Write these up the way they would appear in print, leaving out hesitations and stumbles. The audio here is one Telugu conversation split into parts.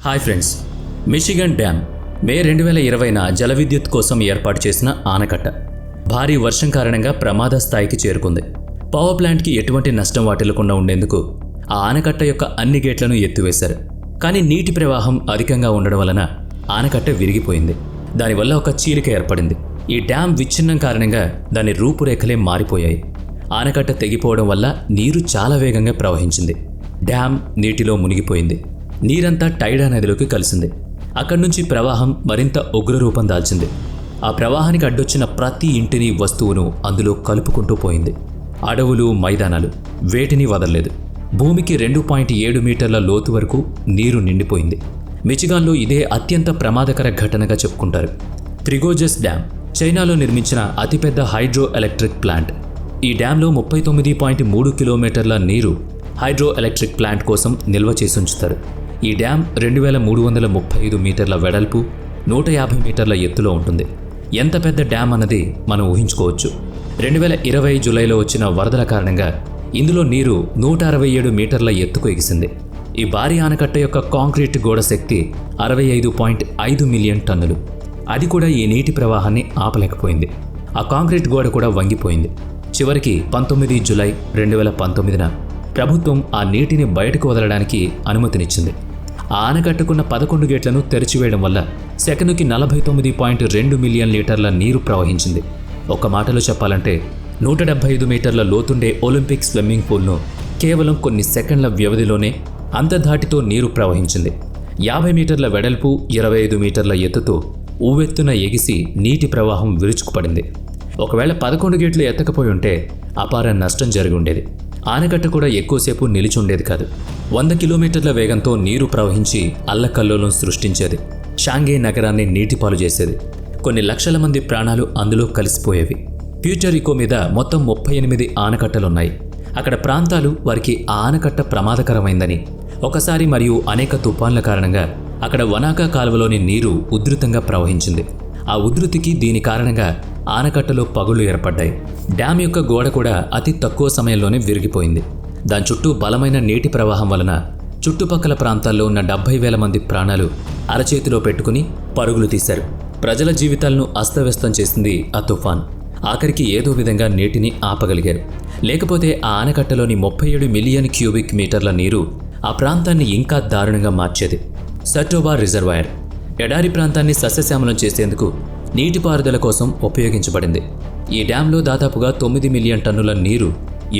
హాయ్ ఫ్రెండ్స్, మిషిగన్ డ్యామ్ మే 2020న జల విద్యుత్ కోసం ఏర్పాటు చేసిన ఆనకట్ట భారీ వర్షం కారణంగా ప్రమాద స్థాయికి చేరుకుంది. పవర్ ప్లాంట్కి ఎటువంటి నష్టం వాటిల్లకుండా ఉండేందుకు ఆ ఆనకట్ట యొక్క అన్ని గేట్లను ఎత్తివేశారు. కానీ నీటి ప్రవాహం అధికంగా ఉండడం వలన ఆనకట్ట విరిగిపోయింది. దానివల్ల ఒక చీలిక ఏర్పడింది. ఈ డ్యామ్ విచ్ఛిన్నం కారణంగా దాని రూపురేఖలే మారిపోయాయి. ఆనకట్ట తెగిపోవడం వల్ల నీరు చాలా వేగంగా ప్రవహించింది. డ్యామ్ నీటిలో మునిగిపోయింది. నీరంతా టైడా నదిలోకి కలిసింది. అక్కడి నుంచి ప్రవాహం మరింత ఉగ్రరూపం దాల్చింది. ఆ ప్రవాహానికి అడ్డొచ్చిన ప్రతి ఇంటిని, వస్తువును అందులో కలుపుకుంటూ పోయింది. అడవులు, మైదానాలు వేటిని వదలలేదు. భూమికి 2.7 మీటర్ల లోతు వరకు నీరు నిండిపోయింది. మిచిగాన్లో ఇదే అత్యంత ప్రమాదకర ఘటనగా చెప్పుకుంటారు. త్రిగోజెస్ డ్యామ్ చైనాలో నిర్మించిన అతిపెద్ద హైడ్రో ఎలక్ట్రిక్ ప్లాంట్. ఈ డ్యాంలో 39.3 కిలోమీటర్ల నీరు హైడ్రో ఎలక్ట్రిక్ ప్లాంట్ కోసం నిల్వ చేసి ఉంచుతారు. ఈ డ్యామ్ 2335 మీటర్ల వెడల్పు, 150 మీటర్ల ఎత్తులో ఉంటుంది. ఎంత పెద్ద డ్యామ్ అన్నది మనం ఊహించుకోవచ్చు. 2020 జూలైలో వచ్చిన వరదల కారణంగా ఇందులో నీరు 167 మీటర్ల ఎత్తుకు ఎగిసింది. ఈ భారీ ఆనకట్ట యొక్క కాంక్రీట్ గోడ శక్తి 65.5 మిలియన్ టన్నులు. అది కూడా ఈ నీటి ప్రవాహాన్ని ఆపలేకపోయింది. ఆ కాంక్రీట్ గోడ కూడా వంగిపోయింది. చివరికి 19 జూలై 2019న ప్రభుత్వం ఆ నీటిని బయటకు వదలడానికి అనుమతినిచ్చింది. ఆ ఆనకట్టుకున్న 11 గేట్లను తెరిచివేయడం వల్ల సెకనుకి 49.2 మిలియన్ లీటర్ల నీరు ప్రవహించింది. ఒక మాటలో చెప్పాలంటే 175 మీటర్ల లోతుండే ఒలింపిక్ స్విమ్మింగ్ పూల్ను కేవలం కొన్ని సెకండ్ల వ్యవధిలోనే అంత ధాటితో నీరు ప్రవహించింది. 50 మీటర్ల వెడల్పు, 25 మీటర్ల ఎత్తుతో ఉవ్వెత్తున ఎగిసి నీటి ప్రవాహం విరుచుకుపడింది. ఒకవేళ 11 గేట్లు ఎత్తకపోయి ఉంటే అపార నష్టం జరిగి ఉండేది. ఆనకట్ట కూడా ఎక్కువసేపు నిలిచి ఉండేది కాదు. 100 కిలోమీటర్ల వేగంతో నీరు ప్రవహించి అల్లకల్లోలం సృష్టించేది. షాంఘై నగరాన్ని నీటిపాలు చేసేది. కొన్ని లక్షల మంది ప్రాణాలు అందులో కలిసిపోయేవి. ప్యూర్టోరికో మీద మొత్తం 38 ఆనకట్టలున్నాయి. అక్కడ ప్రాంతాలు వారికి ఆ ఆనకట్ట ప్రమాదకరమైందని, ఒకసారి మరియు అనేక తుఫాన్ల కారణంగా అక్కడ వనాకా కాలువలోని నీరు ఉధృతంగా ప్రవహించింది. ఆ ఉధృతికి దీని కారణంగా ఆనకట్టలో పగుళ్లు ఏర్పడ్డాయి. డ్యామ్ యొక్క గోడ కూడా అతి తక్కువ సమయంలోనే విరిగిపోయింది. దాని చుట్టూ బలమైన నీటి ప్రవాహం వలన చుట్టుపక్కల ప్రాంతాల్లో ఉన్న 70,000 మంది ప్రాణాలు అరచేతిలో పెట్టుకుని పరుగులు తీశారు. ప్రజల జీవితాలను అస్తవ్యస్తం చేసింది ఆ తుఫాన్. ఆఖరికి ఏదో విధంగా నీటిని ఆపగలిగారు. లేకపోతే ఆ ఆనకట్టలోని 37 మిలియన్ క్యూబిక్ మీటర్ల నీరు ఆ ప్రాంతాన్ని ఇంకా దారుణంగా మార్చేది. సటోబా రిజర్వాయర్ ఎడారి ప్రాంతాన్ని సస్యశ్యామలం చేసేందుకు నీటిపారుదల కోసం ఉపయోగించబడింది. ఈ డ్యాంలో దాదాపుగా 9 మిలియన్ టన్నుల నీరు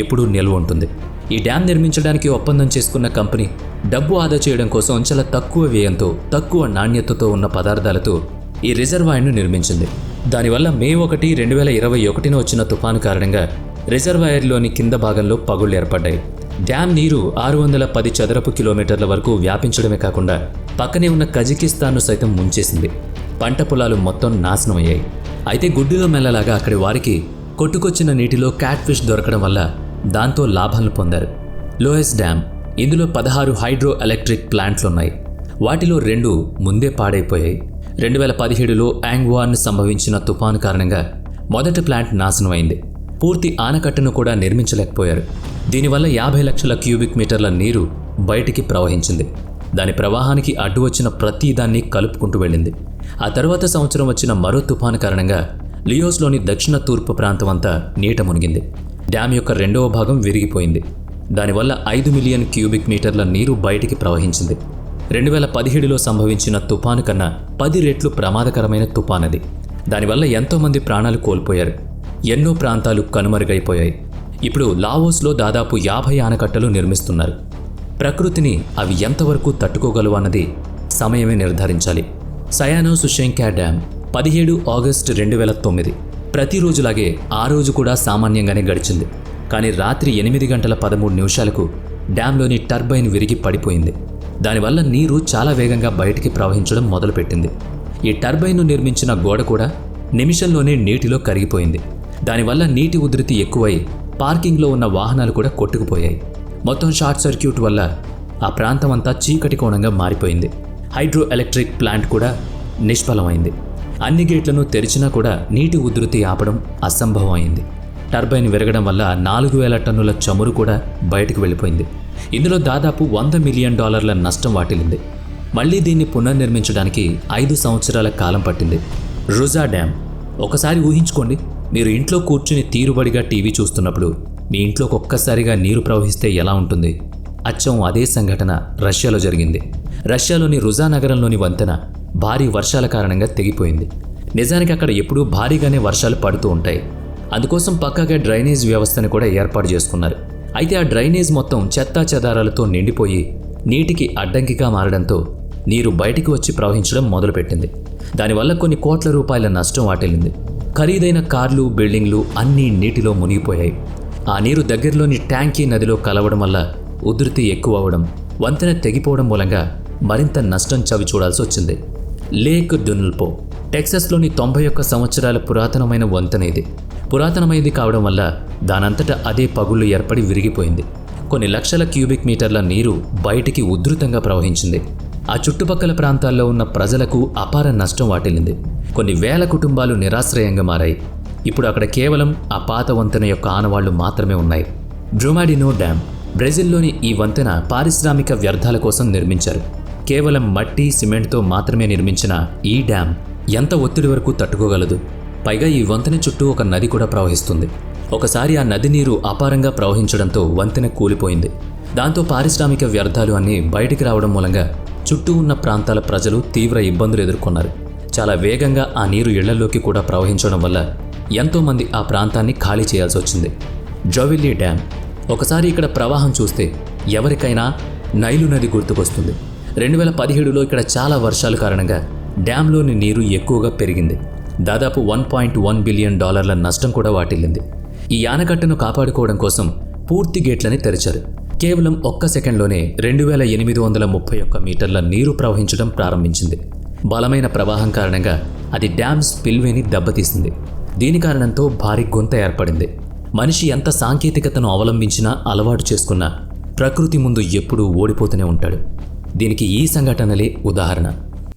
ఎప్పుడూ నిల్వ ఉంటుంది. ఈ డ్యామ్ నిర్మించడానికి ఒప్పందం చేసుకున్న కంపెనీ డబ్బు ఆదా చేయడం కోసం చాలా తక్కువ వ్యయంతో, తక్కువ నాణ్యతతో ఉన్న పదార్థాలతో ఈ రిజర్వాయర్ను నిర్మించింది. దానివల్ల మే 1, 2021న వచ్చిన తుఫాను కారణంగా రిజర్వాయర్లోని కింద భాగంలో పగుళ్లు ఏర్పడ్డాయి. డ్యామ్ నీరు 610 చదరపు కిలోమీటర్ల వరకు వ్యాపించడమే కాకుండా పక్కనే ఉన్న కజకిస్తాన్ను సైతం ముంచేసింది. పంట పొలాలు మొత్తం నాశనమయ్యాయి. అయితే గుడ్డిలో మెల్లలాగా అక్కడి వారికి కొట్టుకొచ్చిన నీటిలో క్యాట్ ఫిష్ దొరకడం వల్ల దాంతో లాభాలను పొందారు. లోయెస్ డ్యామ్, ఇందులో 16 హైడ్రో ఎలక్ట్రిక్ ప్లాంట్లున్నాయి. వాటిలో 2 ముందే పాడైపోయాయి. 2017లో యాంగ్వాన్ సంభవించిన తుఫాను కారణంగా మొదటి ప్లాంట్ నాశనమైంది. పూర్తి ఆనకట్టను కూడా నిర్మించలేకపోయారు. దీనివల్ల 50 లక్షల క్యూబిక్ మీటర్ల నీరు బయటికి ప్రవహించింది. దాని ప్రవాహానికి అడ్డు వచ్చిన ప్రతి దాన్ని కలుపుకుంటూ వెళ్ళింది. ఆ తర్వాత సంవత్సరం వచ్చిన మరో తుఫాను కారణంగా లియోస్లోని దక్షిణ తూర్పు ప్రాంతం అంతా నీట మునిగింది. డ్యామ్ యొక్క 2వ భాగం విరిగిపోయింది. దానివల్ల 5 మిలియన్ క్యూబిక్ మీటర్ల నీరు బయటికి ప్రవహించింది. 2017లో సంభవించిన తుఫాను కన్నా 10 రెట్లు ప్రమాదకరమైన తుఫానది. దానివల్ల ఎంతోమంది ప్రాణాలు కోల్పోయారు. ఎన్నో ప్రాంతాలు కనుమరుగైపోయాయి. ఇప్పుడు లావోస్లో దాదాపు 50 ఆనకట్టలు నిర్మిస్తున్నారు. ప్రకృతిని అవి ఎంతవరకు తట్టుకోగలవు అన్నది సమయమే నిర్ధారించాలి. Sayano Shushenskaya dam 17 August 2009. ప్రతిరోజులాగే ఆ రోజు కూడా సామాన్యంగానే గడిచింది. కానీ రాత్రి 8 గంటల 13 నిమిషాలకు డ్యాంలోని టర్బైన్ విరిగి పడిపోయింది. దానివల్ల నీరు చాలా వేగంగా బయటికి ప్రవహించడం మొదలుపెట్టింది. ఈ టర్బైన్ను నిర్మించిన గోడ కూడా నిమిషంలోనే నీటిలో కరిగిపోయింది. దానివల్ల నీటి ఉధృతి ఎక్కువై పార్కింగ్లో ఉన్న వాహనాలు కూడా కొట్టుకుపోయాయి. మొత్తం షార్ట్ సర్క్యూట్ వల్ల ఆ ప్రాంతం అంతా చీకటి కోణంగా మారిపోయింది. హైడ్రో ఎలక్ట్రిక్ ప్లాంట్ కూడా నిష్ఫలమైంది. అన్ని గేట్లను తెరిచినా కూడా నీటి ఉధృతి ఆపడం అసంభవం అయింది. టర్బైన్ విరగడం వల్ల 4,000 టన్నుల చమురు కూడా బయటకు వెళ్ళిపోయింది. ఇందులో దాదాపు $100 మిలియన్ నష్టం వాటిల్లింది. మళ్లీ దీన్ని పునర్నిర్మించడానికి 5 సంవత్సరాల కాలం పట్టింది. రుజా డ్యామ్. ఒకసారి ఊహించుకోండి, మీరు ఇంట్లో కూర్చుని తీరుబడిగా టీవీ చూస్తున్నప్పుడు మీ ఇంట్లోకి ఒక్కసారిగా నీరు ప్రవహిస్తే ఎలా ఉంటుంది? అచ్చం అదే సంఘటన రష్యాలో జరిగింది. రష్యాలోని రుజా నగరంలోని వంతెన భారీ వర్షాల కారణంగా తెగిపోయింది. నిజానికి అక్కడ ఎప్పుడూ భారీగానే వర్షాలు పడుతూ ఉంటాయి. అందుకోసం పక్కాగా డ్రైనేజ్ వ్యవస్థను కూడా ఏర్పాటు చేసుకున్నారు. అయితే ఆ డ్రైనేజ్ మొత్తం చెత్తా చెదారాలతో నిండిపోయి నీటికి అడ్డంకిగా మారడంతో నీరు బయటికి వచ్చి ప్రవహించడం మొదలుపెట్టింది. దానివల్ల కొన్ని కోట్ల రూపాయల నష్టం వాటిల్లింది. ఖరీదైన కార్లు, బిల్డింగ్లు అన్నీ నీటిలో మునిగిపోయాయి. ఆ నీరు దగ్గరలోని ట్యాంకీ నదిలో కలవడం వల్ల ఉధృతి ఎక్కువ అవడం, వంతెన తెగిపోవడం మూలంగా మరింత నష్టం చవి చూడాల్సి వచ్చింది. లేక్ డున్ల్పో టెక్సాస్లోని 91 సంవత్సరాల పురాతనమైన వంతెన ఇది. పురాతనమైనది కావడం వల్ల దానంతటా అదే పగుళ్లు ఏర్పడి విరిగిపోయింది. కొన్ని లక్షల క్యూబిక్ మీటర్ల నీరు బయటికి ఉధృతంగా ప్రవహించింది. ఆ చుట్టుపక్కల ప్రాంతాల్లో ఉన్న ప్రజలకు అపార నష్టం వాటిల్లింది. కొన్ని వేల కుటుంబాలు నిరాశ్రయంగా మారాయి. ఇప్పుడు అక్కడ కేవలం ఆ పాత వంతెన యొక్క ఆనవాళ్లు మాత్రమే ఉన్నాయి. బ్రుమాడినో డ్యామ్. బ్రెజిల్లోని ఈ వంతెన పారిశ్రామిక వ్యర్థాల కోసం నిర్మించారు. కేవలం మట్టి, సిమెంట్తో మాత్రమే నిర్మించిన ఈ డ్యామ్ ఎంత ఒత్తిడి వరకు తట్టుకోగలదు? పైగా ఈ వంతెన చుట్టూ ఒక నది కూడా ప్రవహిస్తుంది. ఒకసారి ఆ నది నీరు అపారంగా ప్రవహించడంతో వంతెన కూలిపోయింది. దాంతో పారిశ్రామిక వ్యర్థాలు అన్నీ బయటికి రావడం మూలంగా చుట్టూ ఉన్న ప్రాంతాల ప్రజలు తీవ్ర ఇబ్బందులు ఎదుర్కొన్నారు. చాలా వేగంగా ఆ నీరు ఇళ్లలోకి కూడా ప్రవహించడం వల్ల ఎంతోమంది ఆ ప్రాంతాన్ని ఖాళీ చేయాల్సి వచ్చింది. జోవిల్లీ డ్యామ్. ఒకసారి ఇక్కడ ప్రవాహం చూస్తే ఎవరికైనా నైలు నది గుర్తుకొస్తుంది. 2017లో ఇక్కడ చాలా వర్షాల కారణంగా డ్యాంలోని నీరు ఎక్కువగా పెరిగింది. దాదాపు $1.1 బిలియన్ నష్టం కూడా వాటిల్లింది. ఈ ఆనకట్టను కాపాడుకోవడం కోసం పూర్తి గేట్లని తెరిచారు. కేవలం 1 సెకండ్లోనే 2831 మీటర్ల నీరు ప్రవహించడం ప్రారంభించింది. బలమైన ప్రవాహం కారణంగా అది డ్యామ్ స్పిల్వేని దెబ్బతీసింది. దీని కారణంతో భారీ గుంత ఏర్పడింది. మనిషి ఎంత సాంకేతికతను అవలంబించినా, అలవాటు చేసుకున్నా ప్రకృతి ముందు ఎప్పుడూ ఓడిపోతూనే ఉంటాడు. దీనికి ఈ సంఘటనలే ఉదాహరణ.